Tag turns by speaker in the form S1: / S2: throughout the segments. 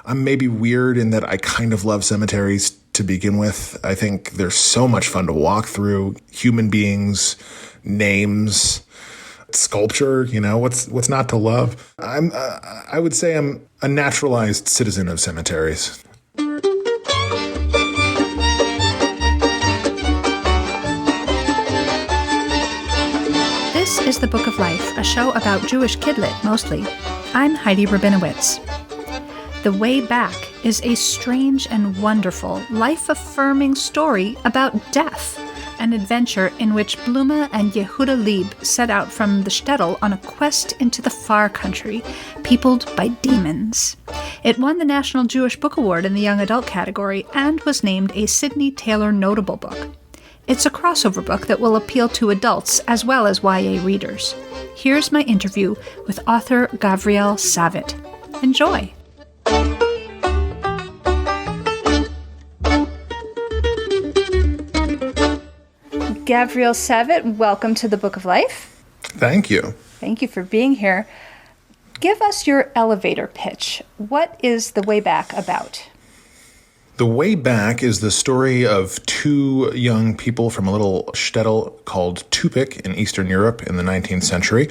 S1: I'm maybe weird in that I kind of love cemeteries to begin with. I think they're so much fun to walk through. Human beings, names, sculpture, what's not to love? I would say I'm a naturalized citizen of cemeteries.
S2: This is The Book of Life, a show about Jewish kidlit, mostly. I'm Heidi Rabinowitz. The Way Back is a strange and wonderful, life-affirming story about death, an adventure in which Bluma and Yehuda Lieb set out from the shtetl on a quest into the far country, peopled by demons. It won the National Jewish Book Award in the Young Adult category and was named a Sidney Taylor Notable Book. It's a crossover book that will appeal to adults as well as YA readers. Here's my interview with author Gavriel Savit. Enjoy! Gavriel Savit, welcome to the Book of Life.
S1: Thank you.
S2: Thank you for being here. Give us your elevator pitch. What is The Way Back about?
S1: The Way Back is the story of two young people from a little shtetl called Tupik in Eastern Europe in the 19th century.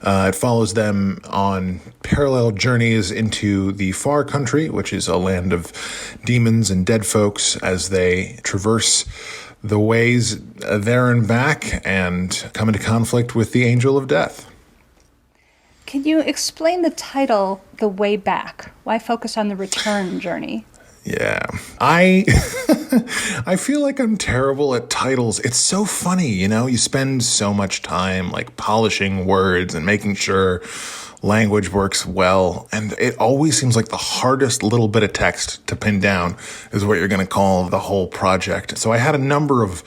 S1: It follows them on parallel journeys into the far country, which is a land of demons and dead folks, as they traverse the ways there and back and come into conflict with the angel of death.
S2: Can you explain the title, The Way Back? Why focus on the return journey?
S1: Yeah, I feel like I'm terrible at titles. It's so funny, you spend so much time like polishing words and making sure language works well. And it always seems like the hardest little bit of text to pin down is what you're going to call the whole project. So I had a number of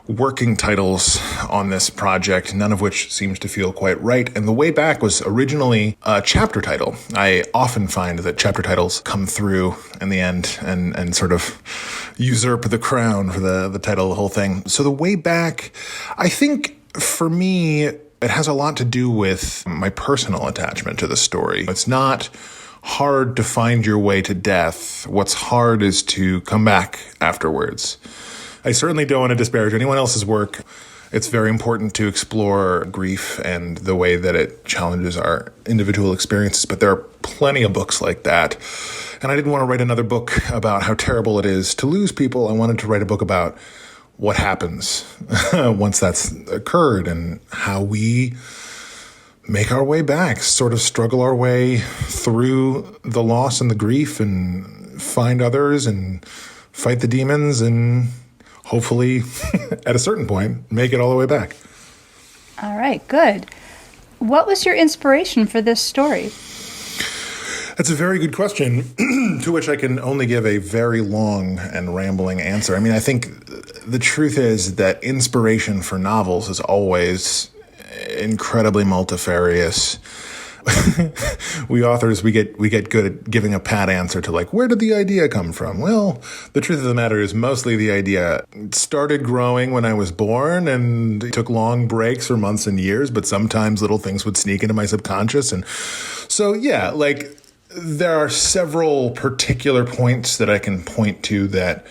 S1: working titles on this project, none of which seems to feel quite right. And The Way Back was originally a chapter title. I often find that chapter titles come through in the end and sort of usurp the crown for the title of the whole thing. So The Way Back, I think for me, it has a lot to do with my personal attachment to the story. It's not hard to find your way to death. What's hard is to come back afterwards. I certainly don't want to disparage anyone else's work. It's very important to explore grief and the way that it challenges our individual experiences, but there are plenty of books like that. And I didn't want to write another book about how terrible it is to lose people. I wanted to write a book about what happens once that's occurred and how we make our way back, sort of struggle our way through the loss and the grief and find others and fight the demons and hopefully, at a certain point, make it all the way back.
S2: All right, good. What was your inspiration for this story?
S1: That's a very good question, to which I can only give a very long and rambling answer. I mean, I think the truth is that inspiration for novels is always incredibly multifarious. We authors, we get good at giving a pat answer to like, where did the idea come from? Well, the truth of the matter is mostly the idea started growing when I was born and it took long breaks for months and years, but sometimes little things would sneak into my subconscious. And so, yeah, like there are several particular points that I can point to that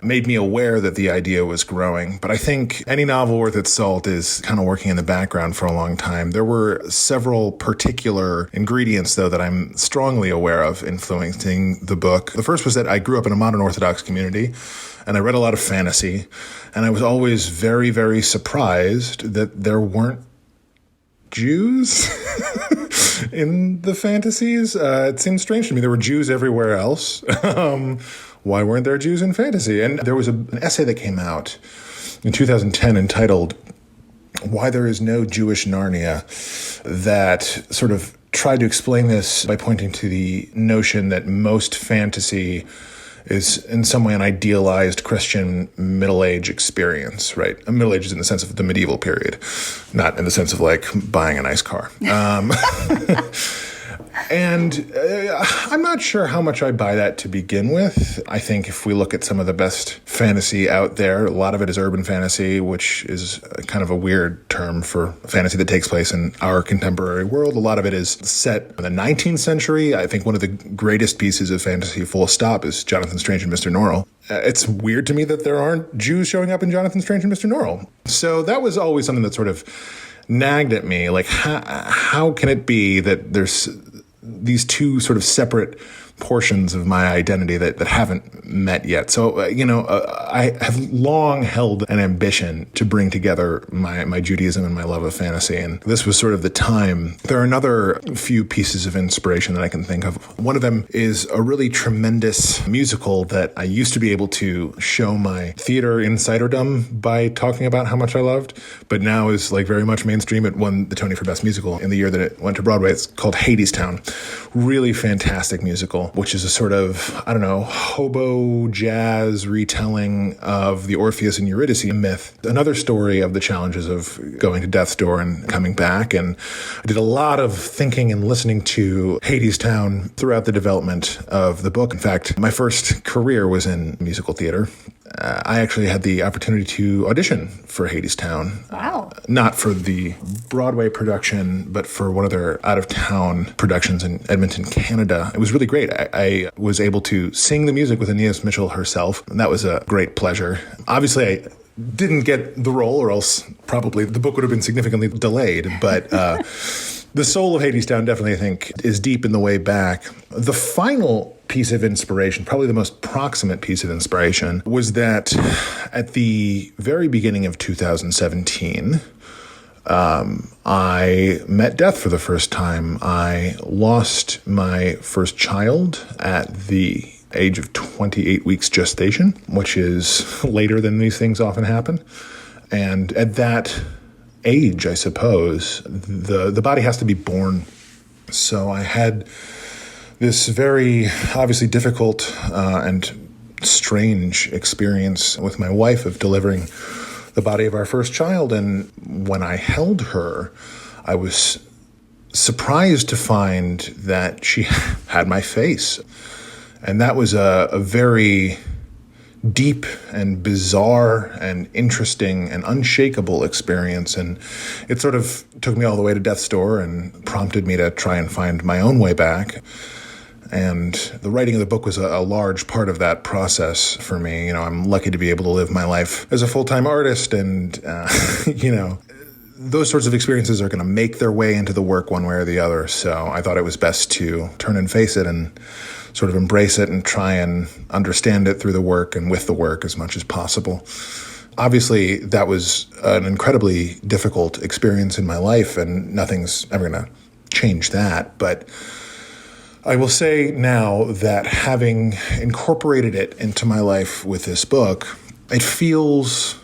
S1: made me aware that the idea was growing. But I think any novel worth its salt is kind of working in the background for a long time. There were several particular ingredients, though, that I'm strongly aware of influencing the book. The first was that I grew up in a modern Orthodox community, and I read a lot of fantasy, and I was always very, very surprised that there weren't Jews in the fantasies. It seemed strange to me. There were Jews everywhere else. Why weren't there Jews in fantasy? And there was an essay that came out in 2010 entitled Why There Is No Jewish Narnia that sort of tried to explain this by pointing to the notion that most fantasy is in some way an idealized Christian Middle Age experience, right? Middle Age is in the sense of the medieval period, not in the sense of like buying a nice car. And I'm not sure how much I buy that to begin with. I think if we look at some of the best fantasy out there, a lot of it is urban fantasy, which is kind of a weird term for fantasy that takes place in our contemporary world. A lot of it is set in the 19th century. I think one of the greatest pieces of fantasy, full stop, is Jonathan Strange and Mr. Norrell. It's weird to me that there aren't Jews showing up in Jonathan Strange and Mr. Norrell. So that was always something that sort of nagged at me. Like, how can it be that there's these two sort of separate portions of my identity that haven't met yet? So, I have long held an ambition to bring together my Judaism and my love of fantasy. And this was sort of the time. There are another few pieces of inspiration that I can think of. One of them is a really tremendous musical that I used to be able to show my theater insiderdom by talking about how much I loved, but now is like very much mainstream. It won the Tony for Best Musical in the year that it went to Broadway. It's called Hadestown. Really fantastic musical, which is a sort of, hobo jazz retelling of the Orpheus and Eurydice myth. Another story of the challenges of going to death's door and coming back. And I did a lot of thinking and listening to Hadestown throughout the development of the book. In fact, my first career was in musical theater. I actually had the opportunity to audition for Hadestown.
S2: Wow.
S1: Not for the Broadway production, but for one of their out-of-town productions in Edmonton, Canada. It was really great. I was able to sing the music with Aeneas Mitchell herself, and that was a great pleasure. Obviously, I didn't get the role, or else probably the book would have been significantly delayed, but the soul of Hadestown definitely, I think, is deep in the way back. The final piece of inspiration, probably the most proximate piece of inspiration, was that at the very beginning of 2017, I met death for the first time. I lost my first child at the age of 28 weeks gestation, which is later than these things often happen. And at that age, I suppose, the body has to be born. So I had this very obviously difficult and strange experience with my wife of delivering the body of our first child. And when I held her, I was surprised to find that she had my face. And that was a very deep and bizarre and interesting and unshakable experience. And it sort of took me all the way to death's door and prompted me to try and find my own way back. And the writing of the book was a large part of that process for me. I'm lucky to be able to live my life as a full-time artist, and, those sorts of experiences are going to make their way into the work one way or the other. So I thought it was best to turn and face it and sort of embrace it and try and understand it through the work and with the work as much as possible. Obviously, that was an incredibly difficult experience in my life, and nothing's ever going to change that. But I will say now that having incorporated it into my life with this book, it feels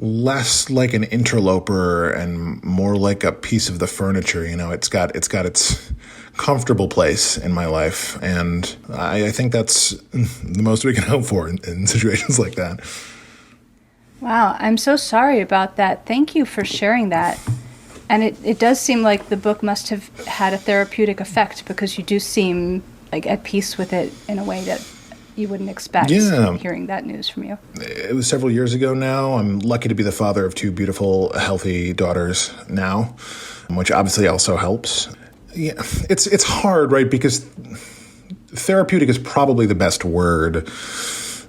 S1: less like an interloper and more like a piece of the furniture. It's got its comfortable place in my life, and I think that's the most we can hope for in situations like that.
S2: Wow, I'm so sorry about that. Thank you for sharing that. And it does seem like the book must have had a therapeutic effect, because you do seem like at peace with it in a way that you wouldn't expect hearing that news from you.
S1: It was several years ago now. I'm lucky to be the father of two beautiful, healthy daughters now, which obviously also helps. Yeah, it's hard, right? Because therapeutic is probably the best word,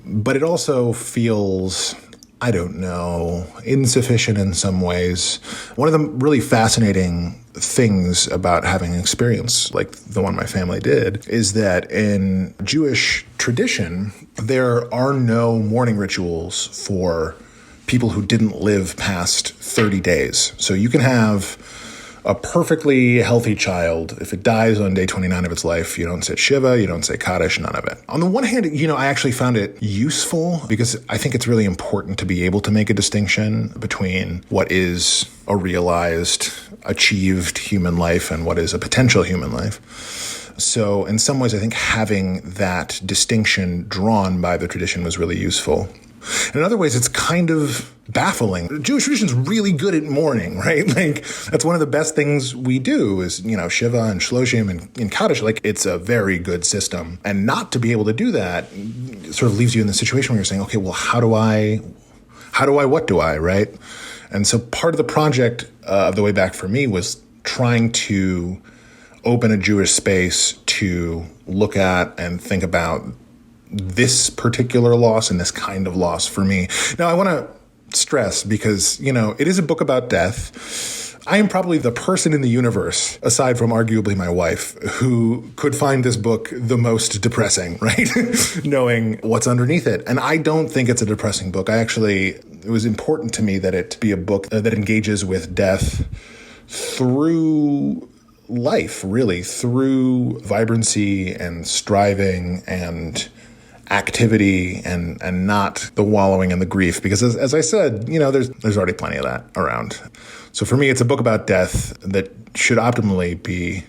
S1: but it also feels, I don't know, insufficient in some ways. One of the really fascinating things about having an experience like the one my family did is that in Jewish tradition, there are no mourning rituals for people who didn't live past 30 days. So you can have a perfectly healthy child. If it dies on day 29 of its life, you don't say Shiva, you don't say Kaddish, none of it. On the one hand, I actually found it useful because I think it's really important to be able to make a distinction between what is a realized, achieved human life and what is a potential human life. So in some ways, I think having that distinction drawn by the tradition was really useful. And in other ways, it's kind of baffling. The Jewish tradition is really good at mourning, right? Like, that's one of the best things we do is, Shiva and Shloshim and Kaddish. Like, it's a very good system. And not to be able to do that sort of leaves you in the situation where you're saying, okay, well, what do I, right? And so part of the project of the way back for me was trying to open a Jewish space to look at and think about this particular loss and this kind of loss for me. Now, I want to stress, because, it is a book about death. I am probably the person in the universe, aside from arguably my wife, who could find this book the most depressing, right? Knowing what's underneath it. And I don't think it's a depressing book. It was important to me that it be a book that engages with death through life, really, through vibrancy and striving and activity and not the wallowing and the grief. Because as I said, there's already plenty of that around. So for me, it's a book about death that should optimally be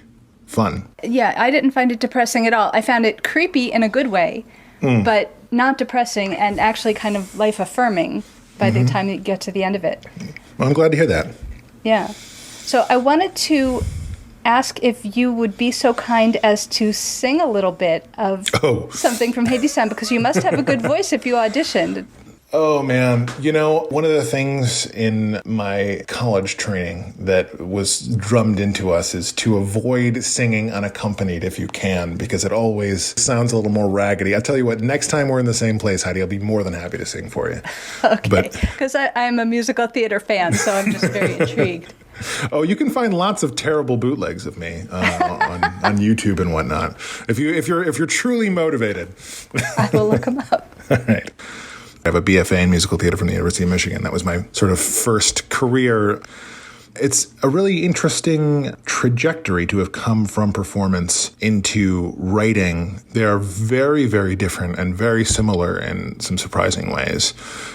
S1: fun.
S2: Yeah, I didn't find it depressing at all. I found it creepy in a good way, but not depressing, and actually kind of life-affirming by the time you get to the end of it.
S1: Well, I'm glad to hear that.
S2: Yeah. So I wanted to ask if you would be so kind as to sing a little bit of something from Hadestown, because you must have a good voice if you auditioned.
S1: Oh, man. One of the things in my college training that was drummed into us is to avoid singing unaccompanied if you can, because it always sounds a little more raggedy. I tell you what, next time we're in the same place, Heidi, I'll be more than happy to sing for you.
S2: Okay, because I'm a musical theater fan, so I'm just very intrigued.
S1: Oh, you can find lots of terrible bootlegs of me on YouTube and whatnot. If you're truly motivated,
S2: I will look them up.
S1: All right. I have a BFA in musical theater from the University of Michigan. That was my sort of first career. It's a really interesting trajectory to have come from performance into writing. They are very, very different and very similar in some surprising ways.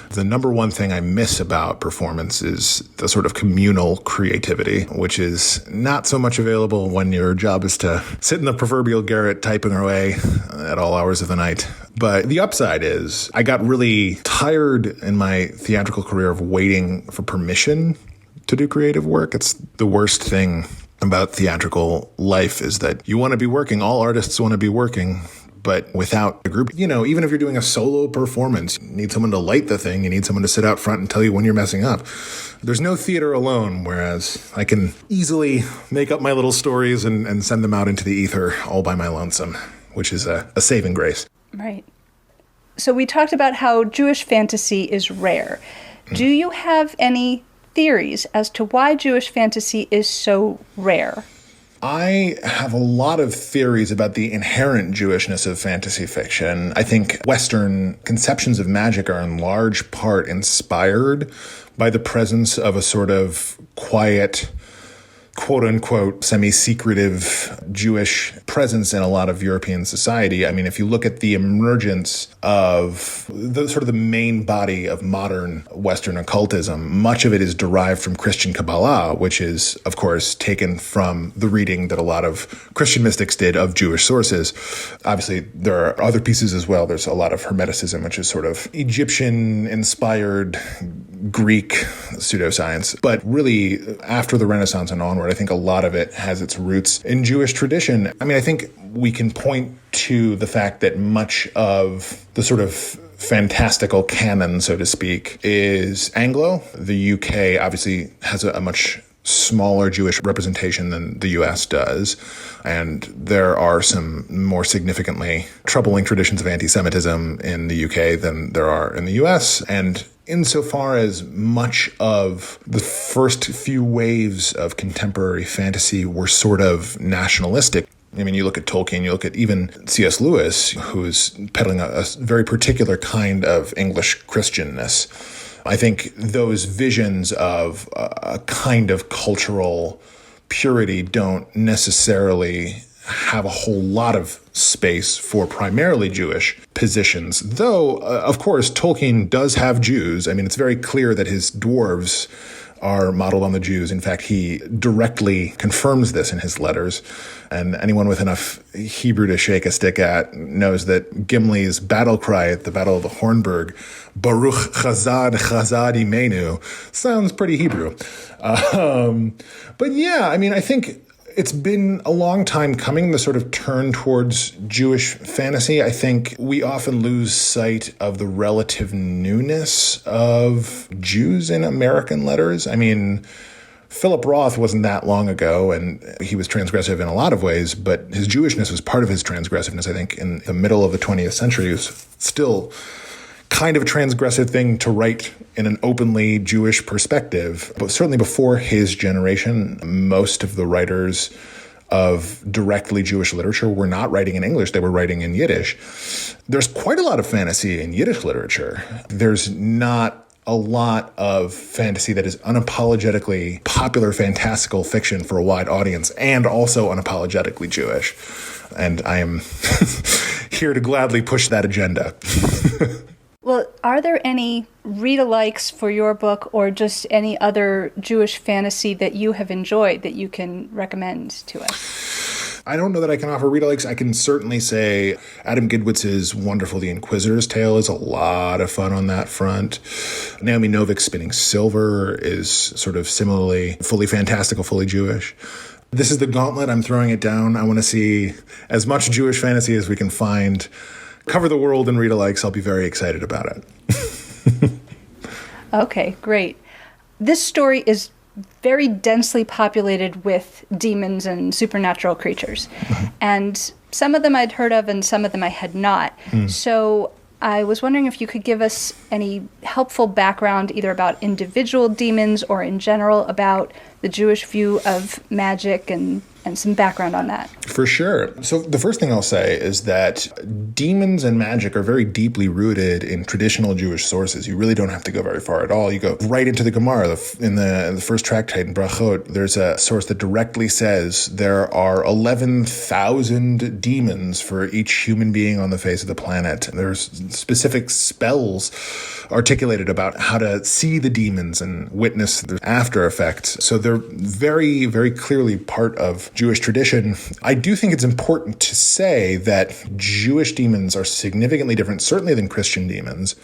S1: The number one thing I miss about performance is the sort of communal creativity, which is not so much available when your job is to sit in the proverbial garret typing away at all hours of the night. But the upside is I got really tired in my theatrical career of waiting for permission to do creative work. It's the worst thing about theatrical life is that you want to be working. All artists want to be working, but without a group, even if you're doing a solo performance, you need someone to light the thing. You need someone to sit out front and tell you when you're messing up. There's no theater alone, whereas I can easily make up my little stories and send them out into the ether all by my lonesome, which is a saving grace.
S2: Right. So we talked about how Jewish fantasy is rare. Do you have any theories as to why Jewish fantasy is so rare?
S1: I have a lot of theories about the inherent Jewishness of fantasy fiction. I think Western conceptions of magic are in large part inspired by the presence of a sort of quiet, quote-unquote, semi-secretive Jewish presence in a lot of European society. I mean, if you look at the emergence of the sort of the main body of modern Western occultism, much of it is derived from Christian Kabbalah, which is, of course, taken from the reading that a lot of Christian mystics did of Jewish sources. Obviously, there are other pieces as well. There's a lot of Hermeticism, which is sort of Egyptian-inspired Greek pseudoscience. But really, after the Renaissance and onward, I think a lot of it has its roots in Jewish tradition. I mean, I think we can point to the fact that much of the sort of fantastical canon, so to speak, is Anglo. The UK obviously has a much smaller Jewish representation than the US does. And there are some more significantly troubling traditions of anti-Semitism in the UK than there are in the US. And insofar as much of the first few waves of contemporary fantasy were sort of nationalistic, I mean, you look at Tolkien, you look at even C.S. Lewis, who's peddling a very particular kind of English Christianness. I think those visions of a kind of cultural purity don't necessarily have a whole lot of space for primarily Jewish positions. Though, of course, Tolkien does have Jews. I mean, it's very clear that his dwarves are modeled on the Jews. In fact, he directly confirms this in his letters. And anyone with enough Hebrew to shake a stick at knows that Gimli's battle cry at the Battle of the Hornburg, Baruch Chazad Chazad Imenu, sounds pretty Hebrew. But yeah, I mean, I think it's been a long time coming, the sort of turn towards Jewish fantasy. I think we often lose sight of the relative newness of Jews in American letters. I mean, Philip Roth wasn't that long ago, and he was transgressive in a lot of ways, but his Jewishness was part of his transgressiveness. I think in the middle of the 20th century, it was still kind of a transgressive thing to write in an openly Jewish perspective. But certainly before his generation, most of the writers of directly Jewish literature were not writing in English, they were writing in Yiddish. There's quite a lot of fantasy in Yiddish literature. There's not a lot of fantasy that is unapologetically popular fantastical fiction for a wide audience and also unapologetically Jewish. And I am here to gladly push that agenda.
S2: Well, are there any read-alikes for your book or just any other Jewish fantasy that you have enjoyed that you can recommend to us?
S1: I don't know that I can offer read-alikes. I can certainly say Adam Gidwitz's wonderful The Inquisitor's Tale is a lot of fun on that front. Naomi Novik's Spinning Silver is sort of similarly fully fantastical, fully Jewish. This is the gauntlet. I'm throwing it down. I want to see as much Jewish fantasy as we can find. Cover the world in read-alikes. I'll be very excited about it.
S2: Okay, great. This story is very densely populated with demons and supernatural creatures. And some of them I'd heard of and some of them I had not. So I was wondering if you could give us any helpful background either about individual demons or in general about the Jewish view of magic and some background on that.
S1: For sure. So the first thing I'll say is that demons and magic are very deeply rooted in traditional Jewish sources. You really don't have to go very far at all. You go right into the Gemara. In the first tractate in Brachot, there's a source that directly says there are 11,000 demons for each human being on the face of the planet. There's specific spells articulated about how to see the demons and witness the after effects. So they're very, very clearly part of Jewish tradition. I do think it's important to say that Jewish demons are significantly different, certainly than Christian demons.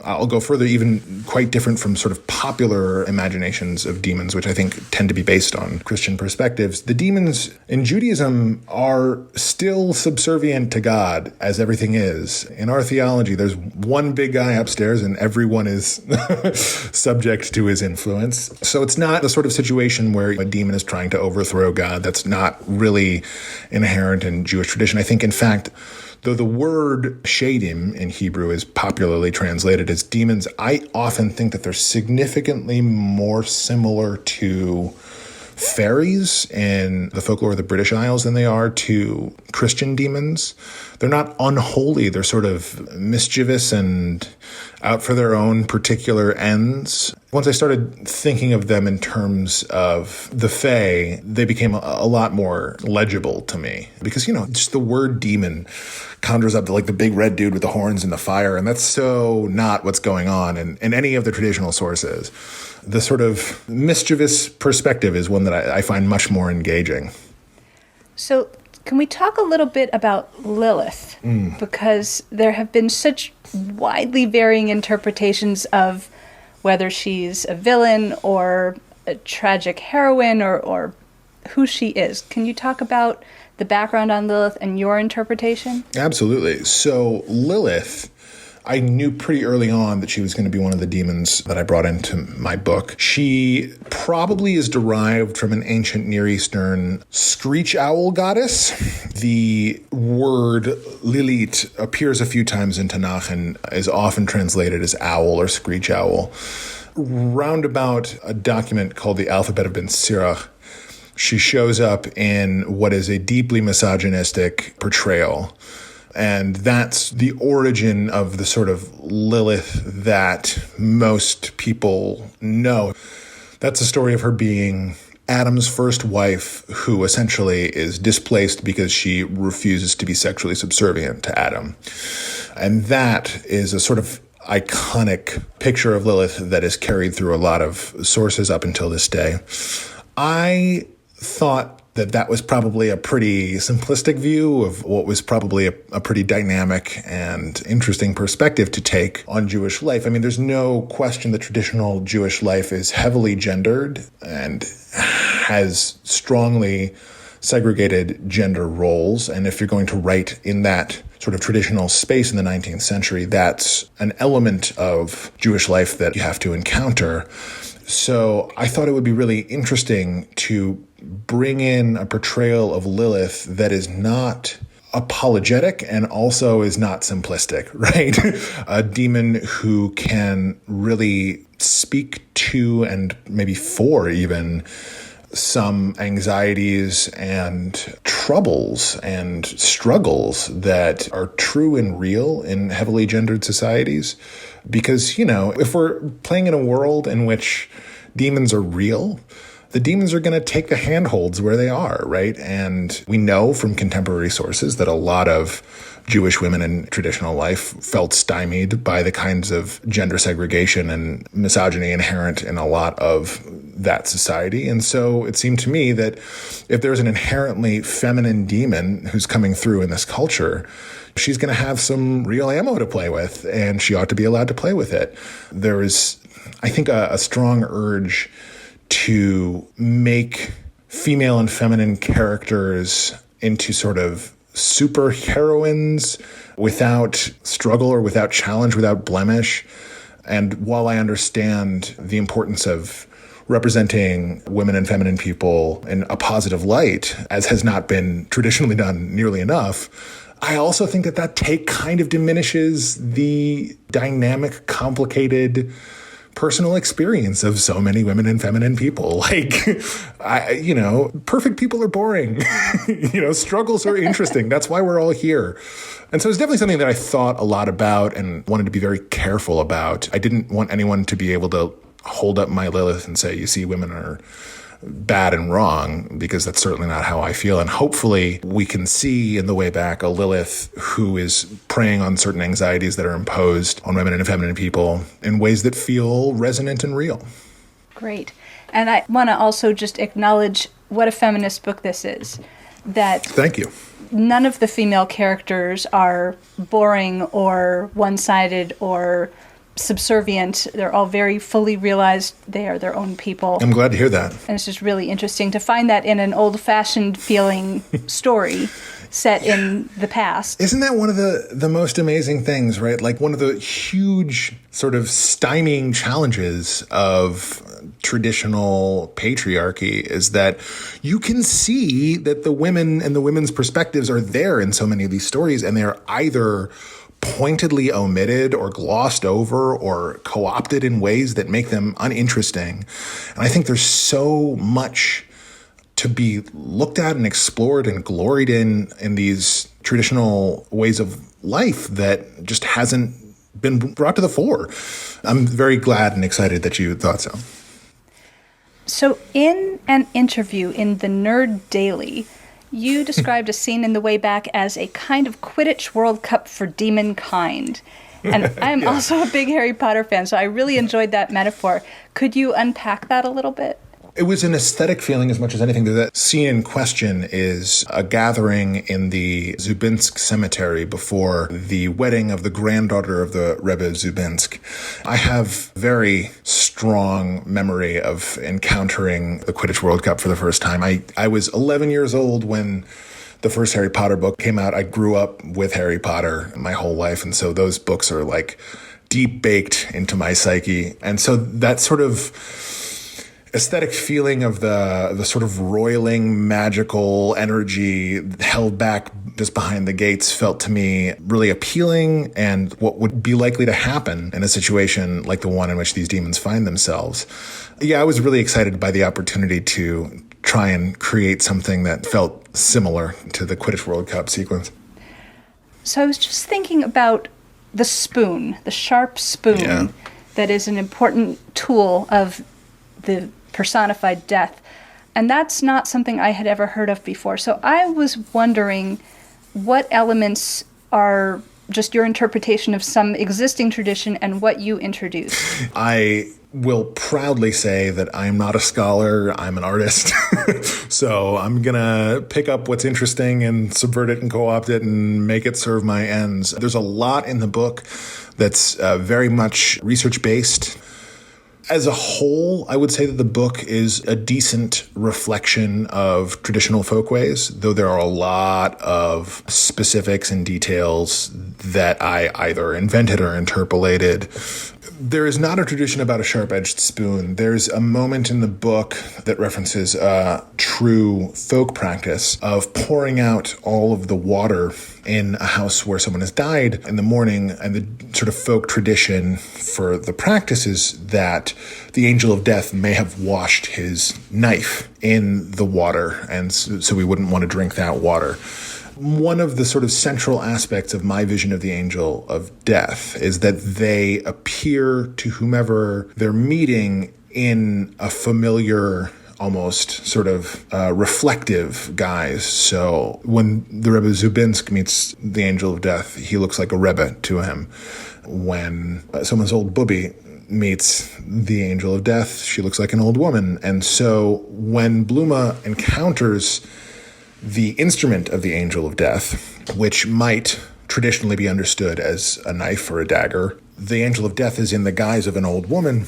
S1: I'll go further, even quite different from sort of popular imaginations of demons, which I think tend to be based on Christian perspectives. The demons in Judaism are still subservient to God, as everything is. In our theology, there's one big guy upstairs and everyone is subject to his influence. So it's not the sort of situation where a demon is trying to overthrow God. That's not really inherent in Jewish tradition. I think, in fact, though the word shadim in Hebrew is popularly translated as demons, I often think that they're significantly more similar to fairies in the folklore of the British Isles than they are to Christian demons. They're not unholy. They're sort of mischievous and out for their own particular ends. Once I started thinking of them in terms of the Fae, they became a lot more legible to me. Because, just the word demon conjures up like the big red dude with the horns and the fire, and that's so not what's going on in any of the traditional sources. The sort of mischievous perspective is one that I find much more engaging.
S2: So can we talk a little bit about Lilith? Because there have been such widely varying interpretations of whether she's a villain or a tragic heroine or who she is. Can you talk about the background on Lilith and your interpretation?
S1: Absolutely. So Lilith, I knew pretty early on that she was going to be one of the demons that I brought into my book. She probably is derived from an ancient Near Eastern screech owl goddess. The word Lilith appears a few times in Tanakh and is often translated as owl or screech owl. Roundabout a document called the Alphabet of Ben Sirach, she shows up in what is a deeply misogynistic portrayal. And that's the origin of the sort of Lilith that most people know. That's the story of her being Adam's first wife, who essentially is displaced because she refuses to be sexually subservient to Adam. And that is a sort of iconic picture of Lilith that is carried through a lot of sources up until this day. I thought that was probably a pretty simplistic view of what was probably a pretty dynamic and interesting perspective to take on Jewish life. I mean, there's no question that traditional Jewish life is heavily gendered and has strongly segregated gender roles. And if you're going to write in that sort of traditional space in the 19th century, that's an element of Jewish life that you have to encounter. So I thought it would be really interesting to bring in a portrayal of Lilith that is not apologetic and also is not simplistic, right? A demon who can really speak to and maybe for even some anxieties and troubles and struggles that are true and real in heavily gendered societies. Because, if we're playing in a world in which demons are real, the demons are going to take the handholds where they are, right? And we know from contemporary sources that a lot of Jewish women in traditional life felt stymied by the kinds of gender segregation and misogyny inherent in a lot of that society. And so it seemed to me that if there's an inherently feminine demon who's coming through in this culture, she's going to have some real ammo to play with, and she ought to be allowed to play with it. There is, I think, a strong urge to make female and feminine characters into sort of super heroines without struggle or without challenge, without blemish. And while I understand the importance of representing women and feminine people in a positive light, as has not been traditionally done nearly enough, I also think that take kind of diminishes the dynamic, complicated personal experience of so many women and feminine people. Perfect people are boring. Struggles are interesting. That's why we're all here. And so it's definitely something that I thought a lot about and wanted to be very careful about. I didn't want anyone to be able to hold up my Lilith and say, you see, women are bad and wrong, because that's certainly not how I feel. And hopefully we can see in the way back a Lilith who is preying on certain anxieties that are imposed on women and feminine people in ways that feel resonant and real.
S2: Great. And I want to also just acknowledge what a feminist book this is.
S1: Thank you.
S2: None of the female characters are boring or one-sided or subservient. They're all very fully realized. They are their own people.
S1: I'm glad to hear that.
S2: And it's just really interesting to find that in an old-fashioned feeling story set in the past.
S1: Isn't that one of the most amazing things, right? Like one of the huge sort of stymieing challenges of traditional patriarchy is that you can see that the women and the women's perspectives are there in so many of these stories, and they're either pointedly omitted or glossed over or co-opted in ways that make them uninteresting. And I think there's so much to be looked at and explored and gloried in these traditional ways of life that just hasn't been brought to the fore. I'm very glad and excited that you thought so.
S2: So in an interview in the Nerd Daily, you described a scene in The Way Back as a kind of Quidditch World Cup for demon kind. And I'm also a big Harry Potter fan, so I really enjoyed that metaphor. Could you unpack that a little bit?
S1: It was an aesthetic feeling as much as anything. That scene in question is a gathering in the Zubinsk cemetery before the wedding of the granddaughter of the Rebbe Zubinsk. I have very strong memory of encountering the Quidditch World Cup for the first time. I was 11 years old when the first Harry Potter book came out. I grew up with Harry Potter my whole life, and so those books are like deep baked into my psyche. And so that sort of aesthetic feeling of the sort of roiling magical energy held back just behind the gates felt to me really appealing, and what would be likely to happen in a situation like the one in which these demons find themselves. Yeah, I was really excited by the opportunity to try and create something that felt similar to the Quidditch World Cup sequence.
S2: So I was just thinking about the spoon, the sharp spoon, that is an important tool of the personified death. And that's not something I had ever heard of before. So I was wondering what elements are just your interpretation of some existing tradition and what you introduce?
S1: I will proudly say that I'm not a scholar, I'm an artist. So I'm going to pick up what's interesting and subvert it and co-opt it and make it serve my ends. There's a lot in the book that's very much research-based. As a whole, I would say that the book is a decent reflection of traditional folkways, though there are a lot of specifics and details that I either invented or interpolated. There is not a tradition about a sharp-edged spoon. There's a moment in the book that references a true folk practice of pouring out all of the water in a house where someone has died in the morning, and the sort of folk tradition for the practice is that the angel of death may have washed his knife in the water, and so we wouldn't want to drink that water. One of the sort of central aspects of my vision of the angel of death is that they appear to whomever they're meeting in a familiar, almost sort of reflective guise. So when the Rebbe Zubinsk meets the angel of death, he looks like a Rebbe to him. When someone's old booby meets the angel of death, she looks like an old woman. And so when Bluma encounters the instrument of the angel of death, which might traditionally be understood as a knife or a dagger, the angel of death is in the guise of an old woman.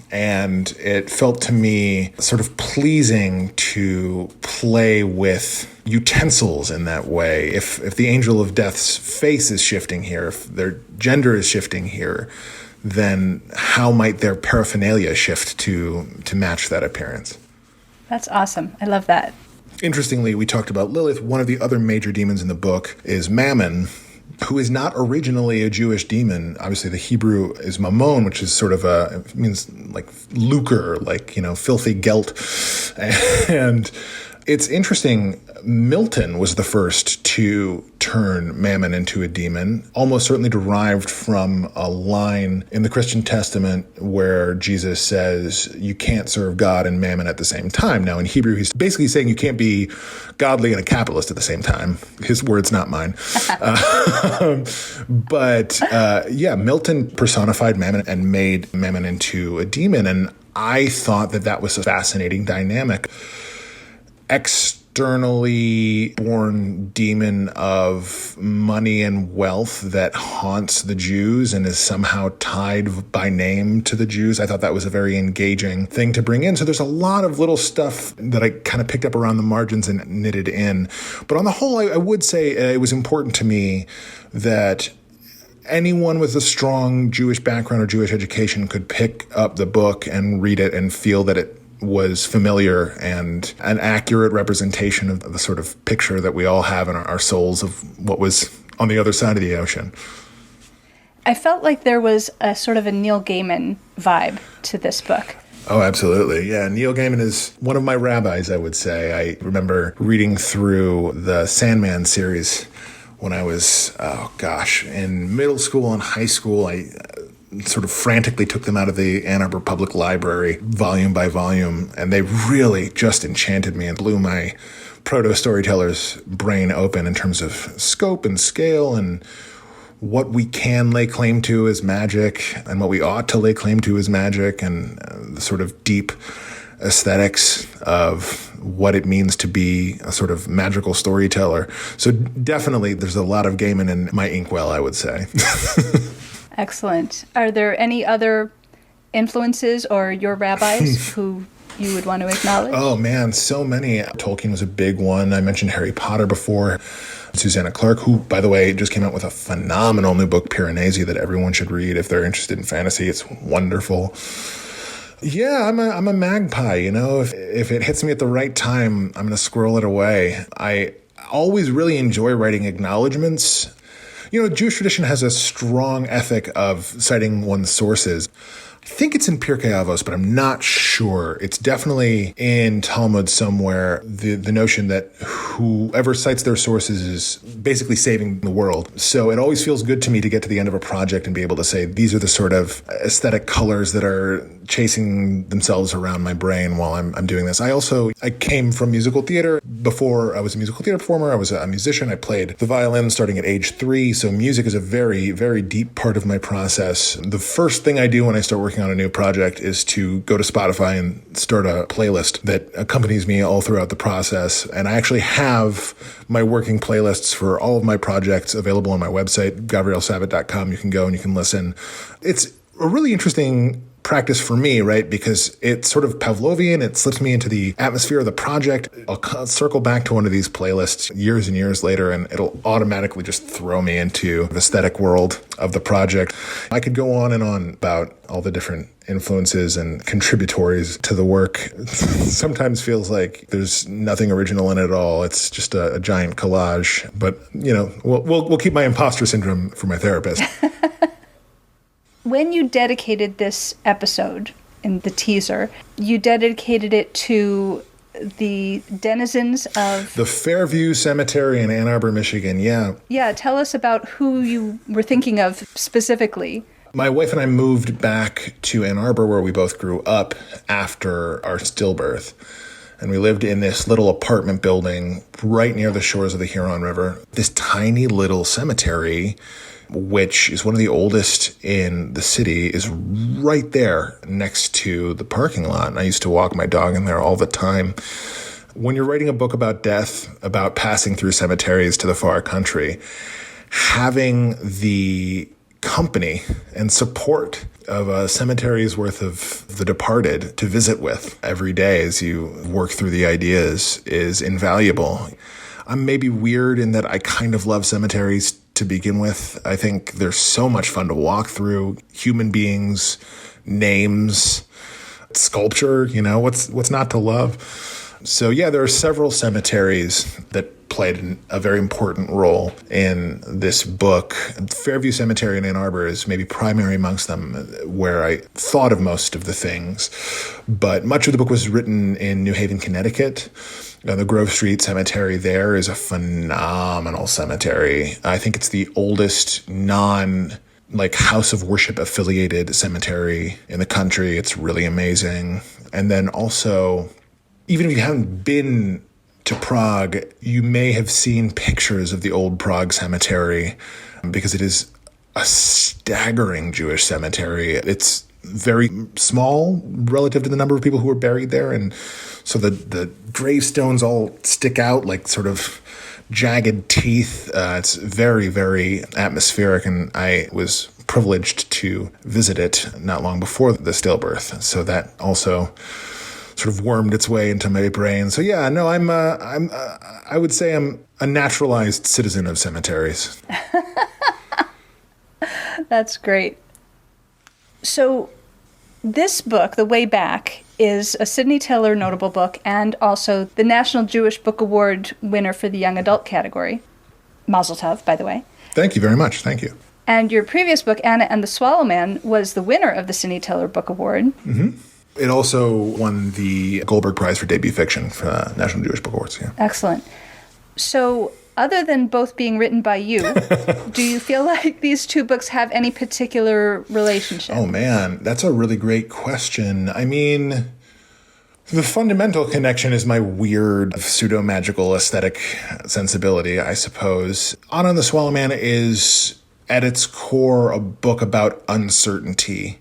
S1: And it felt to me sort of pleasing to play with utensils in that way. If the angel of death's face is shifting here, if their gender is shifting here, then how might their paraphernalia shift to match that appearance?
S2: That's awesome. I love that.
S1: Interestingly, we talked about Lilith. One of the other major demons in the book is Mammon, who is not originally a Jewish demon. Obviously, the Hebrew is Mammon, which is sort of it means like lucre, like, filthy gelt. And it's interesting. Milton was the first to turn Mammon into a demon, almost certainly derived from a line in the Christian Testament where Jesus says you can't serve God and Mammon at the same time. Now, in Hebrew, he's basically saying you can't be godly and a capitalist at the same time. His words, not mine. But Milton personified Mammon and made Mammon into a demon. And I thought that was a fascinating dynamic. Externally born demon of money and wealth that haunts the Jews and is somehow tied by name to the Jews. I thought that was a very engaging thing to bring in. So there's a lot of little stuff that I kind of picked up around the margins and knitted in. But on the whole, I would say it was important to me that anyone with a strong Jewish background or Jewish education could pick up the book and read it and feel that it was familiar and an accurate representation of the sort of picture that we all have in our souls of what was on the other side of the ocean.
S2: I felt like there was a sort of a Neil Gaiman vibe to this book.
S1: Oh, absolutely. Yeah, Neil Gaiman is one of my rabbis, I would say. I remember reading through the Sandman series when I was, in middle school and high school. I sort of frantically took them out of the Ann Arbor Public Library, volume by volume, and they really just enchanted me and blew my proto-storyteller's brain open in terms of scope and scale and what we can lay claim to as magic and what we ought to lay claim to as magic, and the sort of deep aesthetics of what it means to be a sort of magical storyteller. So definitely there's a lot of Gaiman in my inkwell, I would say.
S2: Excellent. Are there any other influences or your rabbis who you would want to acknowledge?
S1: Oh, man, so many. Tolkien was a big one. I mentioned Harry Potter before. Susanna Clarke, who, by the way, just came out with a phenomenal new book, Piranesi, that everyone should read if they're interested in fantasy. It's wonderful. Yeah, I'm a magpie, If it hits me at the right time, I'm going to squirrel it away. I always really enjoy writing acknowledgments. Jewish tradition has a strong ethic of citing one's sources. think it's in Pirkei Avos, but I'm not sure. It's definitely in Talmud somewhere, the notion that whoever cites their sources is basically saving the world. So it always feels good to me to get to the end of a project and be able to say, these are the sort of aesthetic colors that are chasing themselves around my brain while I'm doing this. I came from musical theater. Before I was a musical theater performer, I was a musician. I played the violin starting at age 3. So music is a very, very deep part of my process. The first thing I do when I start working on a new project is to go to Spotify and start a playlist that accompanies me all throughout the process. And I actually have my working playlists for all of my projects available on my website, gavrielsavit.com. You can go and you can listen. It's a really interesting practice for me, right? Because it's sort of Pavlovian. It slips me into the atmosphere of the project. I'll circle back to one of these playlists years and years later, and it'll automatically just throw me into the aesthetic world of the project. I could go on and on about all the different influences and contributories to the work. Sometimes feels like there's nothing original in it at all. It's just a giant collage. But, we'll keep my imposter syndrome for my therapist.
S2: When you dedicated this episode in the teaser, you dedicated it to the denizens of
S1: the Fairview Cemetery in Ann Arbor, Michigan. Yeah.
S2: Yeah. Tell us about who you were thinking of specifically.
S1: My wife and I moved back to Ann Arbor, where we both grew up after our stillbirth. And we lived in this little apartment building right near the shores of the Huron River. This tiny little cemetery, which is one of the oldest in the city, is right there next to the parking lot. And I used to walk my dog in there all the time. When you're writing a book about death, about passing through cemeteries to the far country, having the company and support of a cemetery's worth of the departed to visit with every day as you work through the ideas is invaluable. I'm maybe weird in that I kind of love cemeteries to begin with. I think they're so much fun to walk through. Human beings, names, sculpture, what's not to love? So yeah, there are several cemeteries that played a very important role in this book. Fairview Cemetery in Ann Arbor is maybe primary amongst them, where I thought of most of the things. But much of the book was written in New Haven, Connecticut. The Grove Street Cemetery there is a phenomenal cemetery. I think it's the oldest house of worship affiliated cemetery in the country. It's really amazing. And then also, even if you haven't been to Prague, you may have seen pictures of the old Prague cemetery, because it is a staggering Jewish cemetery. It's very small relative to the number of people who are buried there. And so the gravestones all stick out like sort of jagged teeth. It's very, very atmospheric. And I was privileged to visit it not long before the stillbirth. So that also sort of wormed its way into my brain. So yeah, no, I would say I'm a naturalized citizen of cemeteries.
S2: That's great. So this book, The Way Back, is a Sidney Taylor notable book and also the National Jewish Book Award winner for the young adult category. Mazel tov, by the way.
S1: Thank you very much. Thank you.
S2: And your previous book, Anna and the Swallow Man, was the winner of the Sidney Taylor Book Award.
S1: Mm-hmm. It also won the Goldberg Prize for Debut Fiction for National Jewish Book Awards. Yeah.
S2: Excellent. So, other than both being written by you, do you feel like these two books have any particular relationship?
S1: Oh, man, that's a really great question. I mean, the fundamental connection is my weird pseudo-magical aesthetic sensibility, I suppose. Anna and the Swallow Man is, at its core, a book about uncertainty,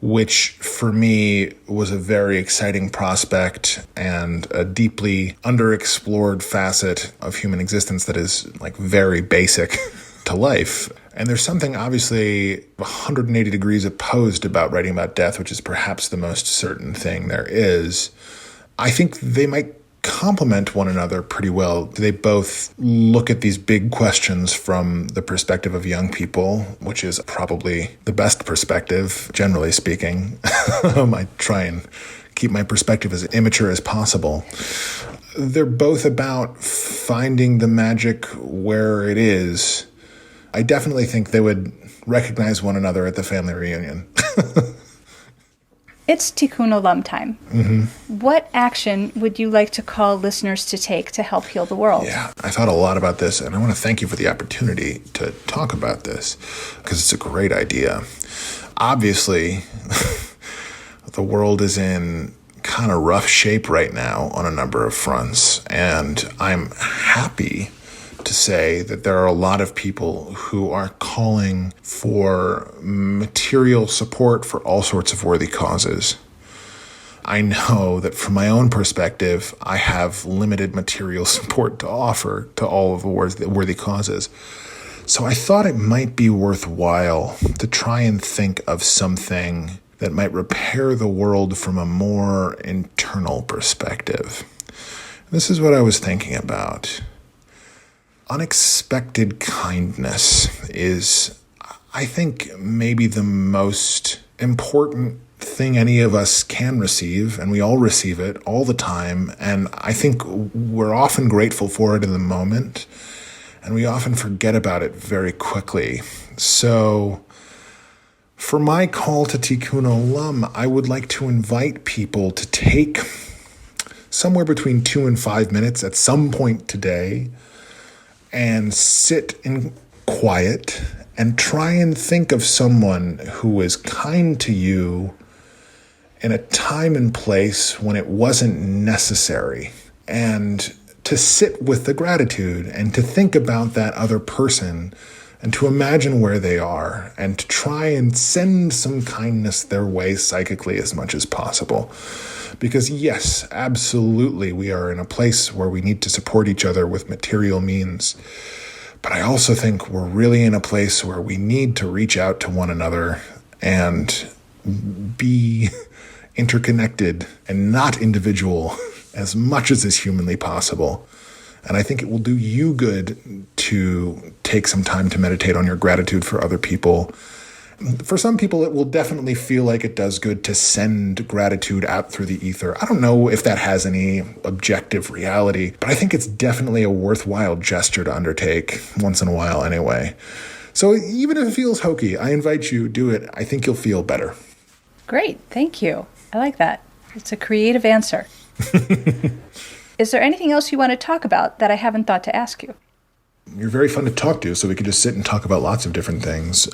S1: which for me was a very exciting prospect and a deeply underexplored facet of human existence that is very basic to life. And there's something obviously 180 degrees opposed about writing about death, which is perhaps the most certain thing there is. I think they might complement one another pretty well. They both look at these big questions from the perspective of young people, which is probably the best perspective, generally speaking. I try and keep my perspective as immature as possible. They're both about finding the magic where it is. I definitely think they would recognize one another at the family reunion.
S2: It's Tikkun Olam time. Mm-hmm. What action would you like to call listeners to take to help heal the world?
S1: Yeah, I thought a lot about this, and I want to thank you for the opportunity to talk about this, because it's a great idea. Obviously, the world is in kind of rough shape right now on a number of fronts, and I'm happy to say that there are a lot of people who are calling for material support for all sorts of worthy causes. I know that from my own perspective, I have limited material support to offer to all of the worthy causes. So I thought it might be worthwhile to try and think of something that might repair the world from a more internal perspective. This is what I was thinking about. Unexpected kindness is, I think, maybe the most important thing any of us can receive, and we all receive it all the time, and I think we're often grateful for it in the moment, and we often forget about it very quickly. So for my call to Tikkun Olam, I would like to invite people to take somewhere between 2 and 5 minutes at some point today and sit in quiet and try and think of someone who was kind to you in a time and place when it wasn't necessary, and to sit with the gratitude and to think about that other person and to imagine where they are and to try and send some kindness their way psychically as much as possible. Because yes, absolutely, we are in a place where we need to support each other with material means. But I also think we're really in a place where we need to reach out to one another and be interconnected and not individual as much as is humanly possible. And I think it will do you good to take some time to meditate on your gratitude for other people. For some people, it will definitely feel like it does good to send gratitude out through the ether. I don't know if that has any objective reality, but I think it's definitely a worthwhile gesture to undertake once in a while anyway. So even if it feels hokey, I invite you, do it. I think you'll feel better.
S2: Great. Thank you. I like that. It's a creative answer. Is there anything else you want to talk about that I haven't thought to ask you?
S1: You're very fun to talk to, so we could just sit and talk about lots of different things.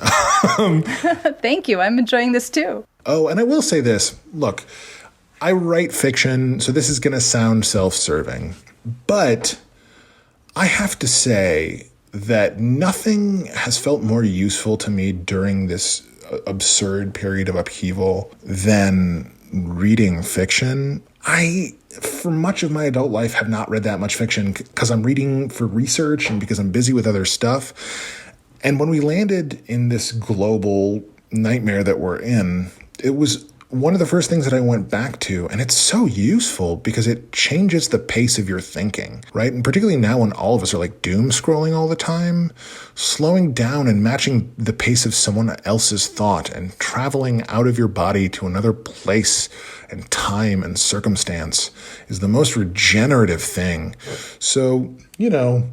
S2: Thank you. I'm enjoying this too.
S1: Oh, and I will say this. Look, I write fiction, so this is going to sound self-serving. But I have to say that nothing has felt more useful to me during this absurd period of upheaval than reading fiction. I, for much of my adult life, have not read that much fiction because I'm reading for research and because I'm busy with other stuff. And when we landed in this global nightmare that we're in, it was one of the first things that I went back to. And it's so useful because it changes the pace of your thinking, right? And particularly now when all of us are like doom scrolling all the time, slowing down and matching the pace of someone else's thought and traveling out of your body to another place and time and circumstance is the most regenerative thing. So, you don't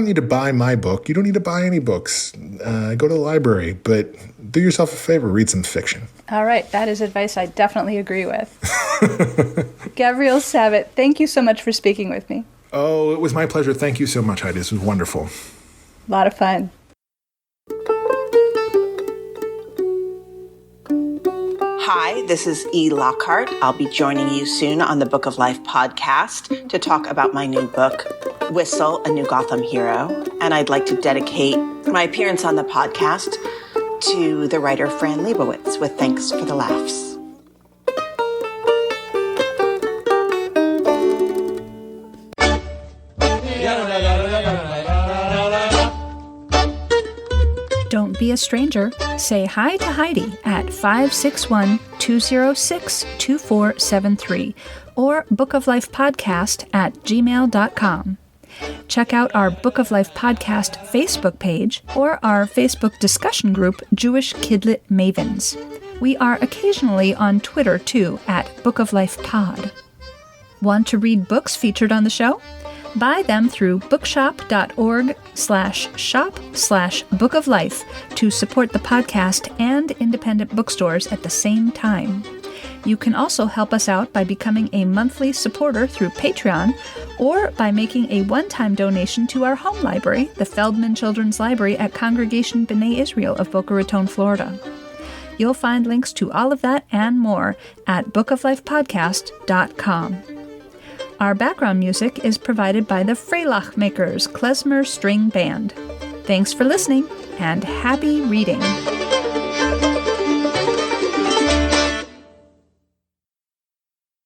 S1: need to buy my book. You don't need to buy any books. Go to the library, but do yourself a favor, read some fiction.
S2: All right. That is advice I definitely agree with. Gavriel Savit, thank you so much for speaking with me.
S1: Oh, it was my pleasure. Thank you so much, Heidi. This was wonderful.
S2: A lot of fun.
S3: Hi, this is E. Lockhart. I'll be joining you soon on the Book of Life podcast to talk about my new book, Whistle, A New Gotham Hero. And I'd like to dedicate my appearance on the podcast to the writer Fran Lebowitz with thanks for the laughs.
S2: Don't be a stranger. Say hi to Heidi at 561-206-2473 or bookoflifepodcast@gmail.com. Check out our Book of Life podcast Facebook page or our Facebook discussion group, Jewish Kidlit Mavens. We are occasionally on Twitter, too, at Book of Life Pod. Want to read books featured on the show? Buy them through bookshop.org/shop/bookoflife to support the podcast and independent bookstores at the same time. You can also help us out by becoming a monthly supporter through Patreon or by making a one-time donation to our home library, the Feldman Children's Library at Congregation B'nai Israel of Boca Raton, Florida. You'll find links to all of that and more at bookoflifepodcast.com. Our background music is provided by the Freilach Makers Klezmer String Band. Thanks for listening, and happy reading!